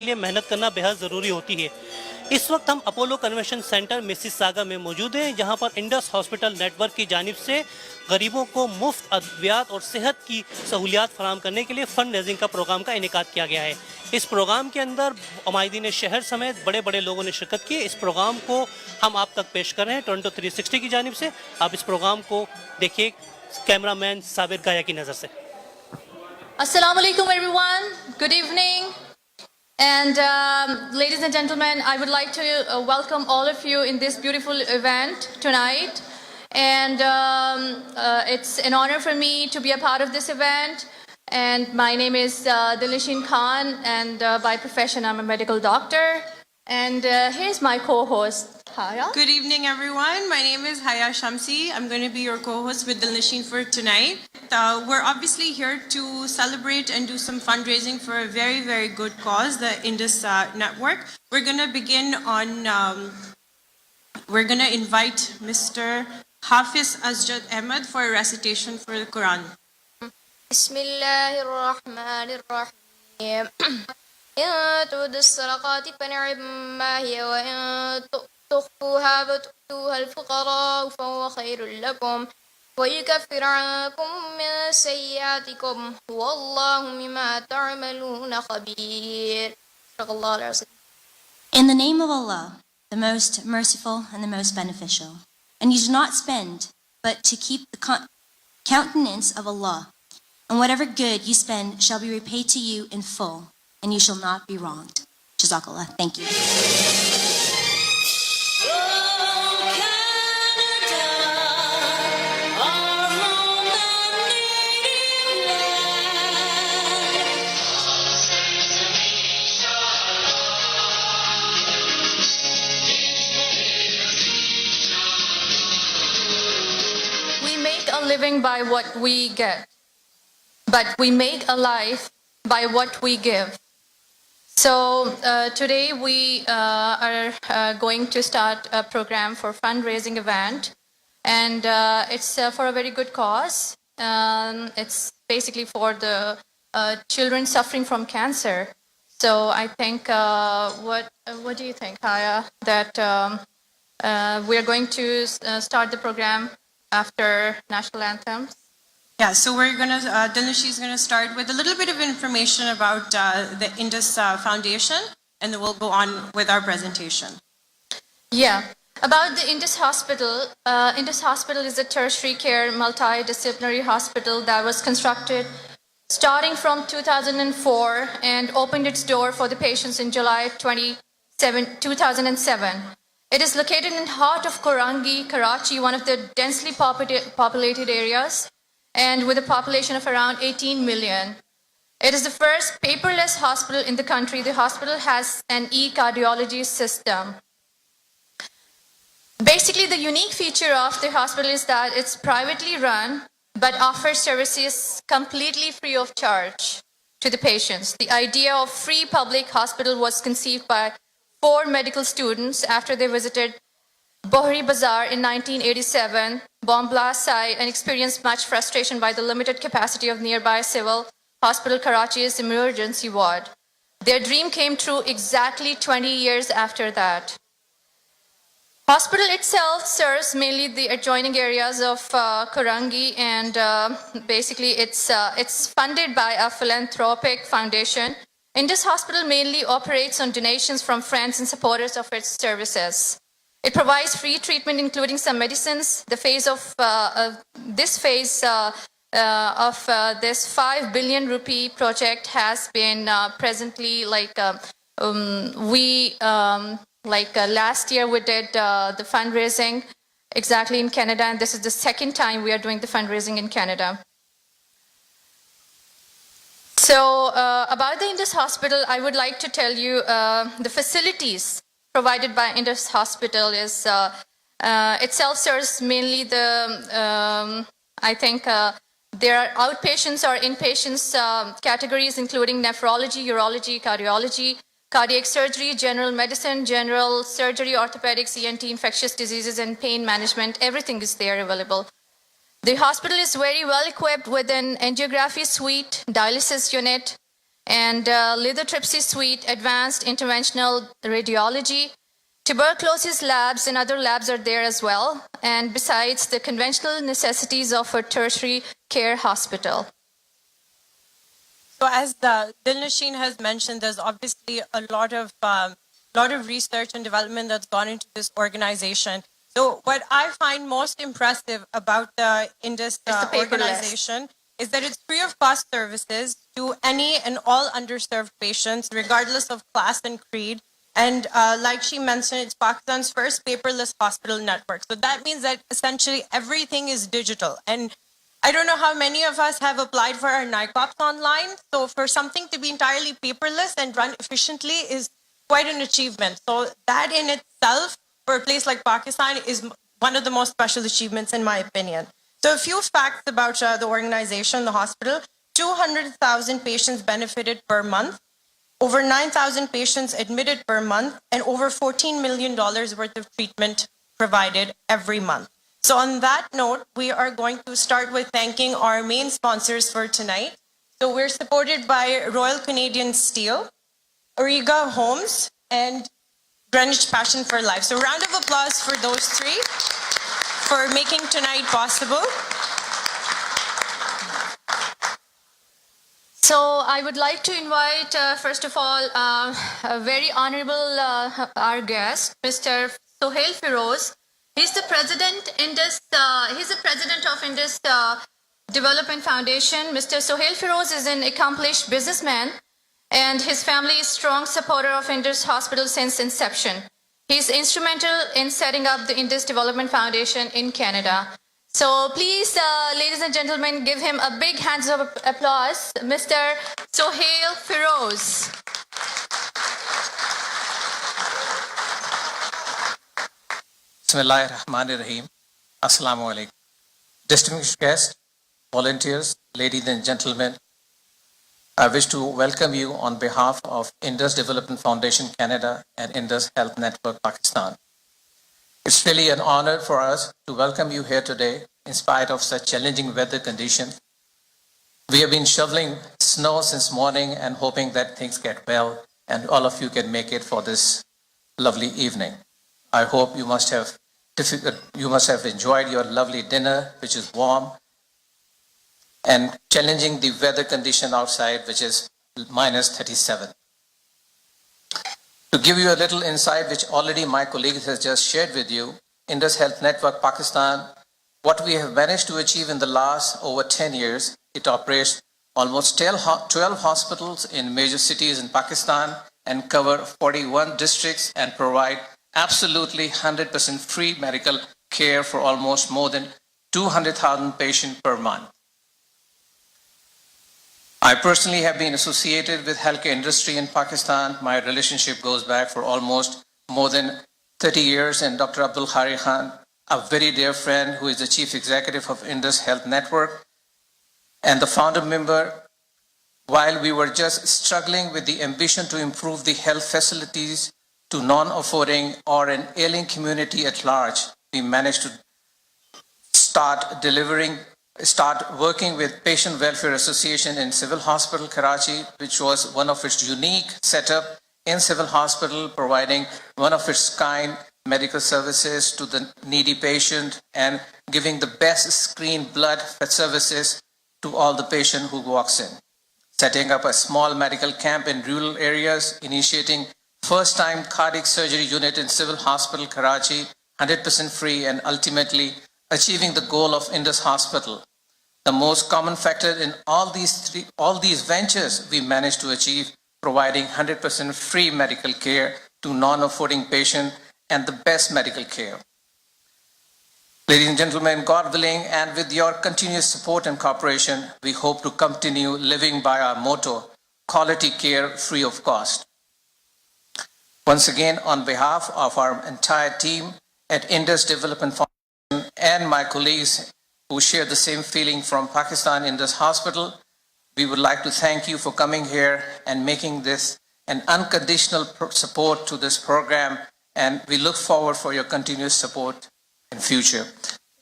लिए मेहनत करना बेहद ज़रूरी होती है। इस वक्त हम अपोलो कन्वेंशन सेंटर मिसिसागा में मौजूद हैं, जहां पर इंडस हॉस्पिटल नेटवर्क की जानिब से गरीबों को मुफ्त अद्वियात और सेहत की सहूलियात फराहम करने के लिए फंड रेजिंग का प्रोग्राम का इनेकाद किया गया है। इस प्रोग्राम के अंदर अमायदीन शहर समेत बड़े बड़े लोगों ने शिरकत की। इस प्रोग्राम को हम आप तक पेश कर रहे हैं टोरंटो 360 की जानिब से। आप इस प्रोग्राम को देखिए कैमरामैन साबिर गाया की नज़र से। Assalamu alaikum everyone, good evening. And ladies and gentlemen, I would like to welcome all of you in this beautiful event tonight. And it's an honor for me to be a part of this event. And my name is Dilishin Khan, and by profession I'm a medical doctor. And here's my co-host, Haya. Good evening, everyone. My name is Haya Shamsi. I'm going to be your co-host with Dilnashin for tonight. We're obviously here to celebrate and do some fundraising for a very, very good cause, the Indus network. We're going to begin on, we're going to invite Mr. Hafiz Asjad Ahmed for a recitation for the Quran. Bismillahirrahmanirrahim. إن تبدوا الصدقات فنعم ما هي وإن تخفوها وتؤتوها الفقراء فهو خير لكم ويكفر عنكم من سيئاتكم والله بما تعملون خبير. In the name of Allah, the most merciful and the most beneficial. And you do not spend, but to keep the countenance of Allah. And whatever good you spend shall be repaid to you in full, and you shall not be wronged. Jazakallah. Thank you. We make a living by what we get, but we make a life by what we give. So today we are going to start a program for fundraising event, and it's for a very good cause. It's basically for the children suffering from cancer. So I think, what do you think, Haya, that we are going to start the program after national anthems? Yeah, so we're going to, Dilnashin is going to start with a little bit of information about the Indus Foundation, and then we'll go on with our presentation. Yeah, about the Indus Hospital. Indus Hospital is a tertiary care multidisciplinary hospital that was constructed starting from 2004 and opened its door for the patients in July 2007. It is located in the heart of Korangi, Karachi, one of the densely populated areas, and with a population of around 18 million. It is the first paperless hospital in the country. The hospital has an e-cardiology system. Basically, the unique feature of the hospital is that it's privately run, but offers services completely free of charge to the patients. The idea of free public hospital was conceived by 4 medical students after they visited Bohri Bazaar in 1987, bomb blast site, and experienced much frustration by the limited capacity of nearby civil hospital Karachi's emergency ward. Their dream came true exactly 20 years after that. Hospital itself serves mainly the adjoining areas of Korangi, and basically it's funded by a philanthropic foundation. Indus Hospital mainly operates on donations from friends and supporters of its services. It provides free treatment, including some medicines. The phase of this 5 billion rupee project has been presently last year we did the fundraising exactly in Canada, and this is the second time we are doing the fundraising in Canada. So about the Indus Hospital, I would like to tell you the facilities provided by Indus Hospital is itself serves mainly the, there are outpatients or inpatients categories, including nephrology, urology, cardiology, cardiac surgery, general medicine, general surgery, orthopedics, ENT, infectious diseases, and pain management. Everything is there available. The hospital is very well equipped with an angiography suite, dialysis unit, and lithotripsy suite, advanced interventional radiology. Tuberculosis labs and other labs are there as well, and besides the conventional necessities of a tertiary care hospital. So as Dilnasheen has mentioned, there's obviously a lot of research and development that's gone into this organization. So what I find most impressive about the Indus paperless. organization is that it's free of cost services to any and all underserved patients, regardless of class and creed. And like she mentioned, it's Pakistan's first paperless hospital network. So that means that essentially everything is digital. And I don't know how many of us have applied for our NICOPs online. So for something to be entirely paperless and run efficiently is quite an achievement. So that in itself, for a place like Pakistan, is one of the most special achievements in my opinion. So a few facts about the organization, the hospital. 200,000 patients benefited per month, over 9,000 patients admitted per month, and over $14 million worth of treatment provided every month. So on that note, we are going to start with thanking our main sponsors for tonight. So we're supported by Royal Canadian Steel, Origa Homes, and Greenwich Passion for Life. So round of applause for those three for making tonight possible. So I would like to invite, first of all, a very honorable our guest, Mr. Sohail Firoz. He's the president of Indus Development Foundation. Mr. Sohail Firoz is an accomplished businessman, and his family is strong supporter of Indus Hospital since inception. He's instrumental in setting up the Indus Development Foundation in Canada. So please, ladies and gentlemen, give him a big hands of applause, Mr. Sohail Firoz. Bismillahirrahmanirrahim. Assalamu alaikum. Distinguished guests, volunteers, ladies and gentlemen, I wish to welcome you on behalf of Indus Development Foundation Canada and Indus Health Network Pakistan. It's really an honor for us to welcome you here today in spite of such challenging weather conditions. We have been shoveling snow since morning and hoping that things get well and all of you can make it for this lovely evening. I hope you must have enjoyed your lovely dinner, which is warm, and challenging the weather condition outside, which is minus 37. To give you a little insight, which already my colleague has just shared with you, Indus Health Network Pakistan, what we have managed to achieve in the last over 10 years, it operates almost 12 hospitals in major cities in Pakistan and cover 41 districts and provide absolutely 100% free medical care for almost more than 200,000 patients per month. I personally have been associated with healthcare industry in Pakistan. My relationship goes back for almost more than 30 years, and Dr. Abdul Khari Khan, a very dear friend who is the chief executive of Indus Health Network and the founder member, while we were just struggling with the ambition to improve the health facilities to non-affording or an ailing community at large, we managed to start working with Patient Welfare Association in Civil Hospital Karachi, which was one of its unique setup in Civil Hospital, providing one of its kind medical services to the needy patient and giving the best screened blood services to all the patient who walks in. Setting up a small medical camp in rural areas, initiating first-time cardiac surgery unit in Civil Hospital Karachi, 100% free, and ultimately achieving the goal of Indus Hospital. The most common factor in all these ventures we managed to achieve, providing 100% free medical care to non-affording patients and the best medical care. Ladies and gentlemen, God willing, and with your continuous support and cooperation, we hope to continue living by our motto, quality care free of cost. Once again, on behalf of our entire team at Indus Development Foundation and my colleagues who share the same feeling from Pakistan Indus Hospital, we would like to thank you for coming here and making this an unconditional support to this program, and we look forward for your continuous support in future.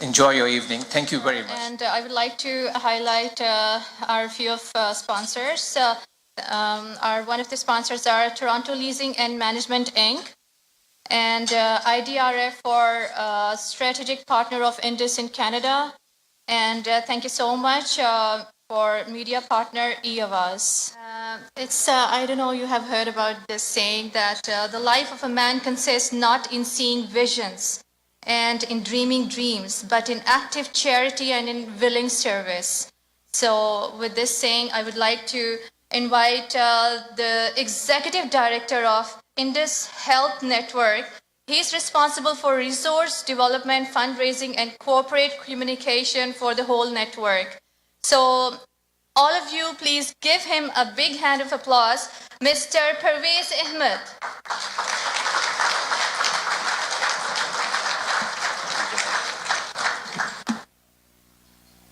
Enjoy your evening. Thank you very much. And I would like to highlight our few of sponsors. One of the sponsors are Toronto Leasing and Management Inc. and IDRF for strategic partner of Indus in Canada. And thank you so much for media partner EOVAS. I don't know, you have heard about this saying that the life of a man consists not in seeing visions and in dreaming dreams, but in active charity and in willing service. So with this saying, I would like to invite the executive director of Indus Health Network. He's responsible for resource development, fundraising, and corporate communication for the whole network. So all of you, please give him a big hand of applause, Mr. Pervez Ahmed.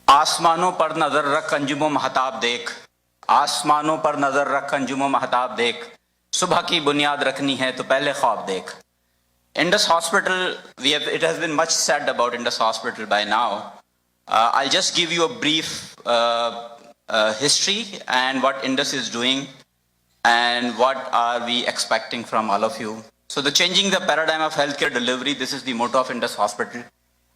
आसमानों पर नजर रख अंजुमो महताब देख, आसमानों पर नजर रख अंजुमो महताब देख, सुबह की बुनियाद रखनी है तो पहले ख्वाब देख. Indus Hospital, it has been much said about Indus Hospital by now. I'll just give you a brief history and what Indus is doing and what are we expecting from all of you. So the changing the paradigm of healthcare delivery, this is the motto of Indus Hospital.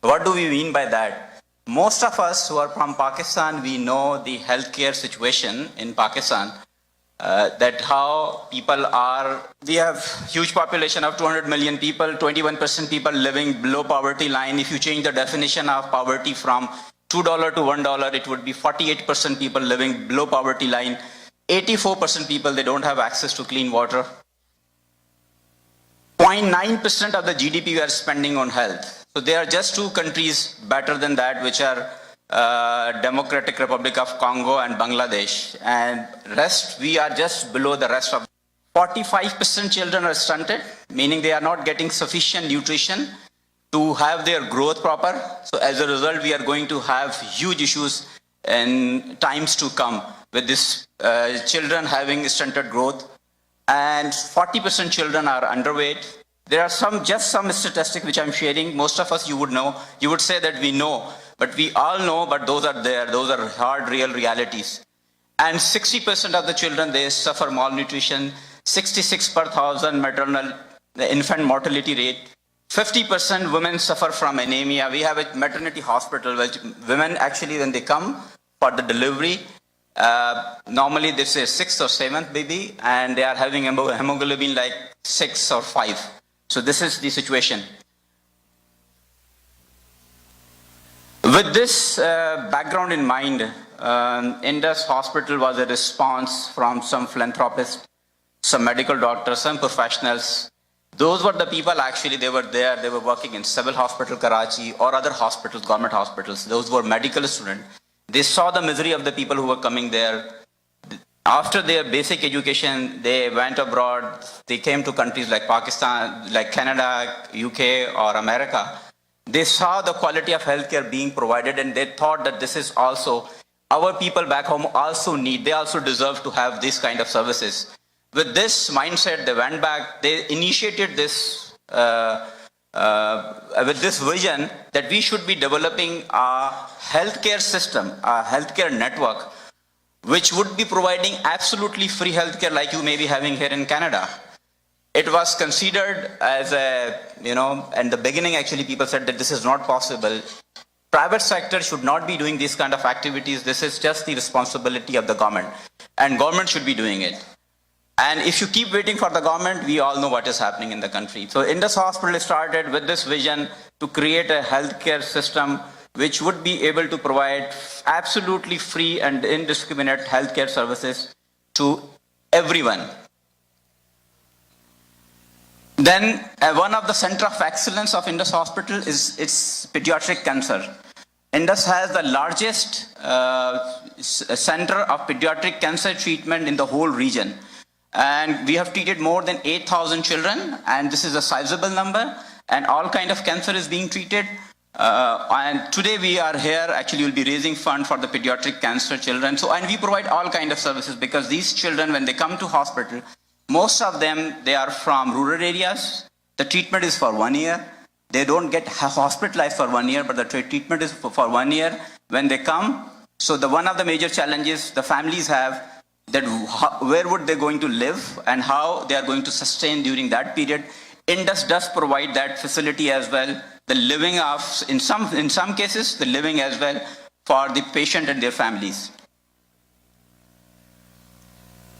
What do we mean by that? Most of us who are from Pakistan, we know the healthcare situation in Pakistan, that how people are, we have huge population of 200 million people, 21% people living below poverty line. If you change the definition of poverty from $2 to $1, it would be 48% people living below poverty line. 84% people, they don't have access to clean water. 0.9% of the GDP we are spending on health. So there are just two countries better than that, which are Democratic Republic of Congo and Bangladesh. And rest, we are just below the rest of. 45% children are stunted, meaning they are not getting sufficient nutrition to have their growth proper. So as a result, we are going to have huge issues in times to come with this children having stunted growth. And 40% children are underweight. There are just some statistics which I'm sharing. Most of us, you would know. You would say that we know, but we all know, but those are there. Those are hard, real realities. And 60% of the children, they suffer malnutrition. 66 per thousand the infant mortality rate. 50% women suffer from anemia. We have a maternity hospital where women actually, when they come for the delivery, normally this is 6th or 7th baby, and they are having hemoglobin like 6 or 5. So this is the situation. With this background in mind, Indus Hospital was a response from some philanthropists, some medical doctors, some professionals. Those were the people actually, they were there, they were working in Civil Hospital, Karachi, or other hospitals, government hospitals. Those were medical students. They saw the misery of the people who were coming there. After their basic education, they went abroad. They came to countries like Pakistan, like Canada, UK, or America. They saw the quality of healthcare being provided, and they thought that this is also, our people back home also need, they also deserve to have this kind of services. With this mindset, they went back, they initiated this, with this vision that we should be developing a healthcare system, a healthcare network, which would be providing absolutely free healthcare like you may be having here in Canada. It was considered as a, in the beginning actually people said that this is not possible. Private sector should not be doing these kind of activities. This is just the responsibility of the government, and government should be doing it. And if you keep waiting for the government, we all know what is happening in the country. So Indus Hospital started with this vision to create a healthcare system which would be able to provide absolutely free and indiscriminate healthcare services to everyone. Then one of the center of excellence of Indus Hospital is its pediatric cancer. Indus has the largest center of pediatric cancer treatment in the whole region. And we have treated more than 8,000 children, and this is a sizable number, and all kind of cancer is being treated. And today we are here, actually we'll be raising fund for the pediatric cancer children. So, and we provide all kind of services because these children, when they come to hospital, most of them, they are from rural areas. The treatment is for 1 year. They don't get hospitalized for 1 year, but the treatment is for 1 year when they come. So one of the major challenges the families have, that where would they going to live and how they are going to sustain during that period. Indus does provide that facility as well, the living of, in some cases, the living as well for the patient and their families.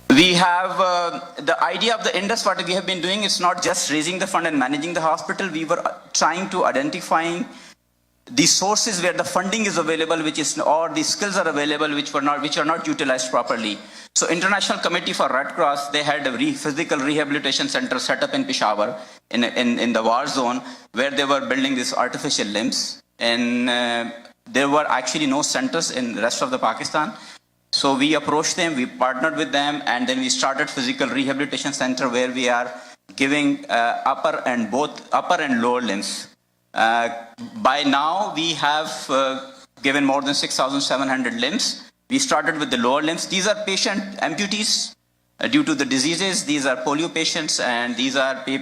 We have the idea of the Indus, what we have been doing is not just raising the fund and managing the hospital. We were trying to identifying the sources where the funding is available, or the skills are available, which are not utilized properly. So International Committee for Red Cross, they had a physical rehabilitation center set up in Peshawar, in the war zone, where they were building these artificial limbs. And there were actually no centers in the rest of the Pakistan. So we approached them, we partnered with them, and then we started physical rehabilitation center where we are giving upper and lower limbs. By now, we have given more than 6,700 limbs. We started with the lower limbs. These are patient amputees due to the diseases. These are polio patients, and these are the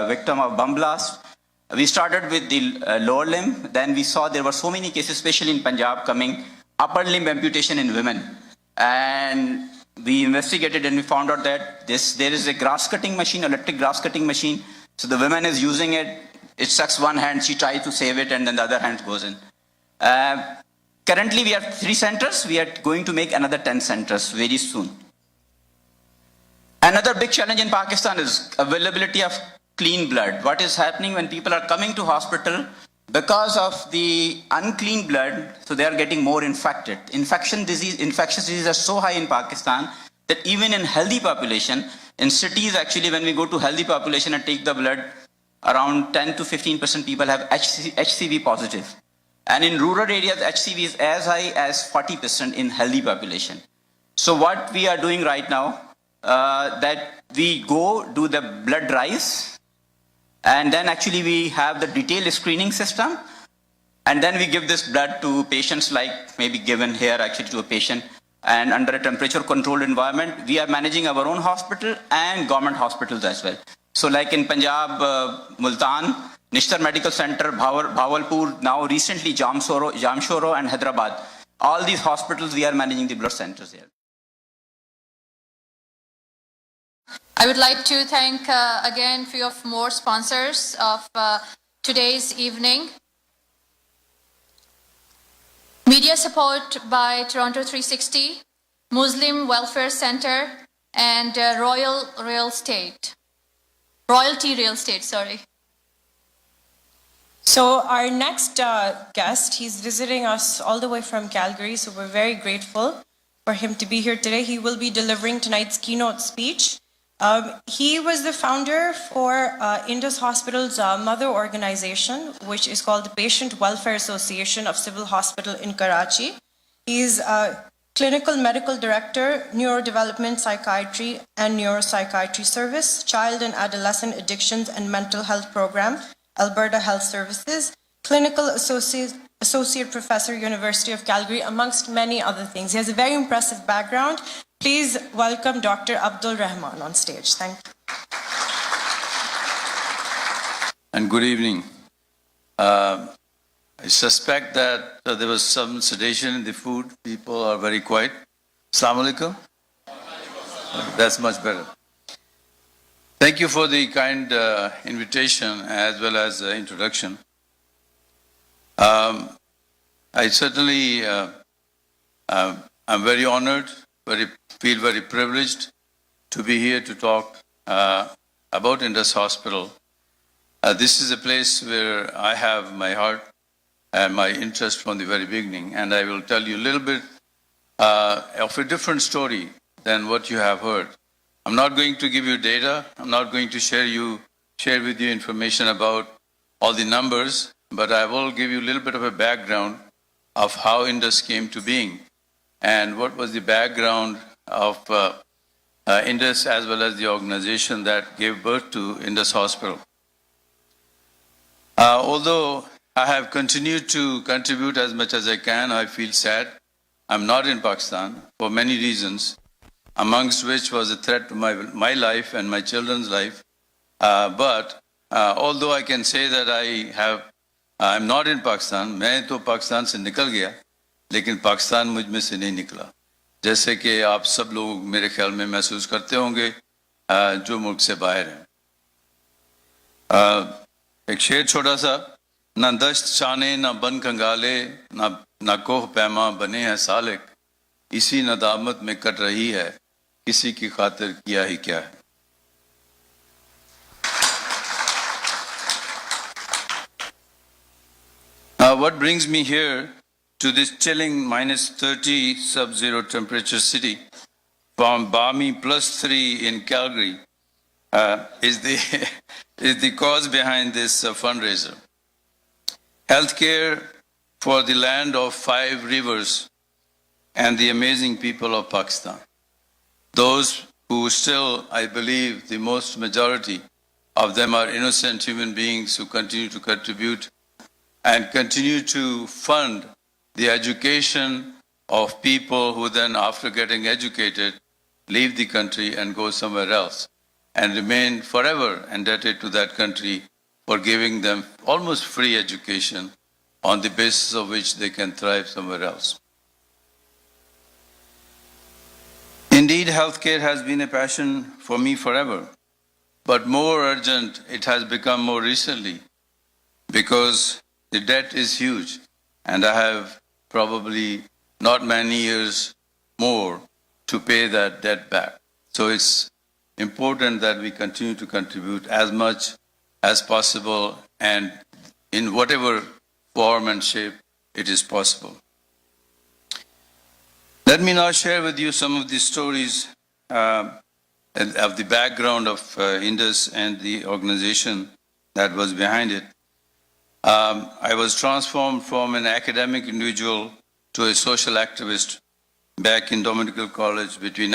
victim of bomb blast. We started with the lower limb. Then we saw there were so many cases, especially in Punjab, coming upper limb amputation in women. And we investigated and we found out that there is a grass cutting machine, electric grass cutting machine. So the woman is using it. It sucks one hand, she tries to save it, and then the other hand goes in. Currently, we have 3 centers. We are going to make another 10 centers very soon. Another big challenge in Pakistan is availability of clean blood. What is happening when people are coming to hospital because of the unclean blood, so they are getting more infected. Infectious diseases are so high in Pakistan that even in healthy population, in cities actually, when we go to healthy population and take the blood, around 10 to 15% people have HCV positive. And in rural areas, HCV is as high as 40% in healthy population. So what we are doing right now, that we go do the blood drives, and then actually we have the detailed screening system, and then we give this blood to patients, like maybe given here actually to a patient, and under a temperature controlled environment. We are managing our own hospital and government hospitals as well. So like in Punjab, Multan, Nishtar Medical Center, Bhavalpur, now recently Jamshoro and Hyderabad. All these hospitals, we are managing the blood centers here. I would like to thank again a few of more sponsors of today's evening. Media support by Toronto 360, Muslim Welfare Center, and Royalty Real Estate, sorry. So our next guest, he's visiting us all the way from Calgary, so we're very grateful for him to be here today. He will be delivering tonight's keynote speech. He was the founder for Indus Hospital's mother organization, which is called the Patient Welfare Association of Civil Hospital in Karachi. He's Clinical Medical Director, Neurodevelopment Psychiatry and Neuropsychiatry Service, Child and Adolescent Addictions and Mental Health Program, Alberta Health Services, Clinical Associate Professor, University of Calgary, amongst many other things. He has a very impressive background. Please welcome Dr. Abdul Rahman on stage. Thank you. And good evening. I suspect that there was some sedation in the food. People are very quiet. Assalamu alaikum. That's much better. Thank you for the kind invitation as well as introduction. I certainly am very honored, feel very privileged to be here to talk about Indus Hospital. This is a place where I have my heart and my interest from the very beginning, and I will tell you a little bit of a different story than what you have heard. I'm not going to give you data. I'm not going to share with you information about all the numbers, but I will give you a little bit of a background of how Indus came to being and what was the background of Indus as well as the organization that gave birth to Indus Hospital. Although I have continued to contribute as much as I can, I feel sad. I'm not in Pakistan for many reasons, amongst which was a threat to my life and my children's life. But although I can say that I'm not in Pakistan, मैं तो पाकिस्तान से निकल गया, लेकिन पाकिस्तान मुझ में से नहीं निकला. जैसे कि आप सब लोग मेरे ख्याल में महसूस करते होंगे जो मुल्क से बाहर हैं। एक शेर छोटा सा, ना दश्त शाने ना बन कंगाले ना कोह पैमा बने हैं सालिक, इसी नदामत में कट रही है किसी की खातिर किया ही क्या है। What brings me here to this chilling -30 sub-zero temperature city from balmy +3 in Calgary is the cause behind this fundraiser. Healthcare for the land of 5 rivers and the amazing people of Pakistan. Those who still, I believe, the most majority of them are innocent human beings who continue to contribute and continue to fund the education of people who then, after getting educated, leave the country and go somewhere else and remain forever indebted to that country for giving them almost free education on the basis of which they can thrive somewhere else. Indeed, healthcare has been a passion for me forever, but more urgent it has become more recently because the debt is huge and I have probably not many years more to pay that debt back. So it's important that we continue to contribute as much as possible and in whatever form and shape it is possible. Let me now share with you some of the stories of the background of Indus and the organization that was behind it. I was transformed from an academic individual to a social activist back in Dominical College between